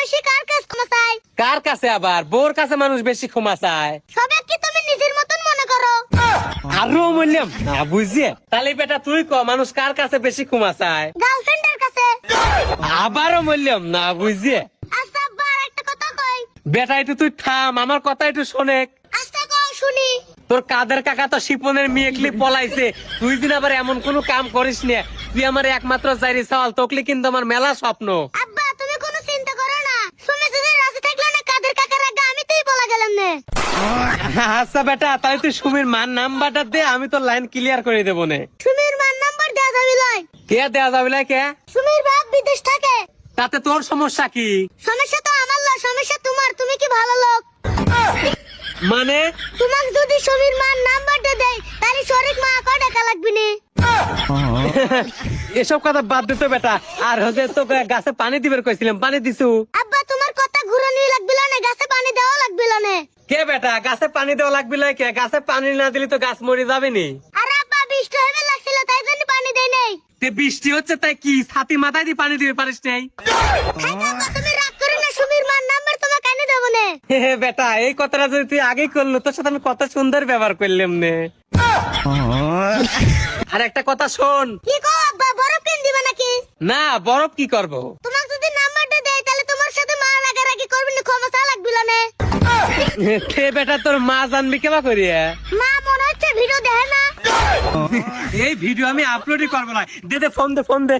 বেশি কার কাছে ক্ষমা চাই? কার কাছে আবার? বোর কাছে মানুষ বেশি ক্ষমা চায়। সবে কি তুমি নিজের মতন মনে করো? আরো বললাম না বুঝিয়ে। তাহলে বেটা তুই ক, মানুষ কার কাছে বেশি ক্ষমা চায়? গার্লফ্রেন্ডের কাছে। আবারও বললাম না বুঝিয়ে। আচ্ছা আব্বা আর একটা কথা কই। বেটা একটু তুই থাম, আমার কথা একটু শোনে। আচ্ছা কও শুনি। তোর কাদের কাকা তো শিপনের মেয়েকলি পলাইছে, তুই দিন আবার এমন কোন কাম করিস না। তুই আমার একমাত্র জারি সওয়াল, তোকলি কিন্তু আমার মেলা স্বপ্ন। আব্বা তুমি কোনো চিন্তা করো না, সুমি যদি রাজি থাকলো না কাদের কাকার আগে আমি তুই বলা গেলাম না। আচ্ছা বেটা, তাই তুই সুমির মান নাম্বারটা দে, আমি তোর লাইন ক্লিয়ার করে দেবো নে। সুমির মার নাম্বার দেয়া যাবে লয়। কে দেয়া যাবে লাই কে? সুমির বাপ বিদেশ থাকে। তাতে তোর সমস্যা কি? সমস্যা তো আমার লয়, সমস্যা তোমার। তুমি কি ভালো লোক? মানে তোমাকে যদি সুমির মার নাম্বারটা দেয় তাহলে শরীর মা কয় টাকা লাগবে নি? এসব কথা বাদ দে তো বেটা। আর হচ্ছে তো গাছে পানি দিবের কইছিলাম, পানি দিছু? আব্বা তোমার কথা ঘুরানি লাগবিল না, গাছে পানি দেওয়া লাগবিল না। কে বেটা, গাছে পানি দেওয়া লাগবে লাই কে? গাছে পানি না দিলে তো গাছ মরে যাবে নি। আরে আব্বা বৃষ্টি হবে লাগছিল তাই জন্য পানি দেই নাই। তে বৃষ্টি হচ্ছে তাই কি ছাতি মাথায় দিয়ে পানি দিবে পারিস নাই? আব্বা তুমি রাগ করে না, সুমির মার নাম্বার তোমাকে কেন দেবো না? হে বেটা, এই কথাটা যদি তুই আগেই করলো, তোর সাথে আমি কত সুন্দর ব্যবহার করলাম নে। আর একটা কথা শোন। কি কও আব্বা, বরফ কিন দিবা নাকি? না, বরফ কি করব? তোমাকে যদি নাম্বারটা দেয় তাহলে তোমার সাথে মা রাগারাগি করবে না, ক্ষমা চা লাগবিল না। হে বেটা, তোর মা জানবি কেবা করিয়া? মা মনে হচ্ছে ভিডিও দেখে না। এই ভিডিও আমি আপলোডই করবো না। দে দে ফোন দে।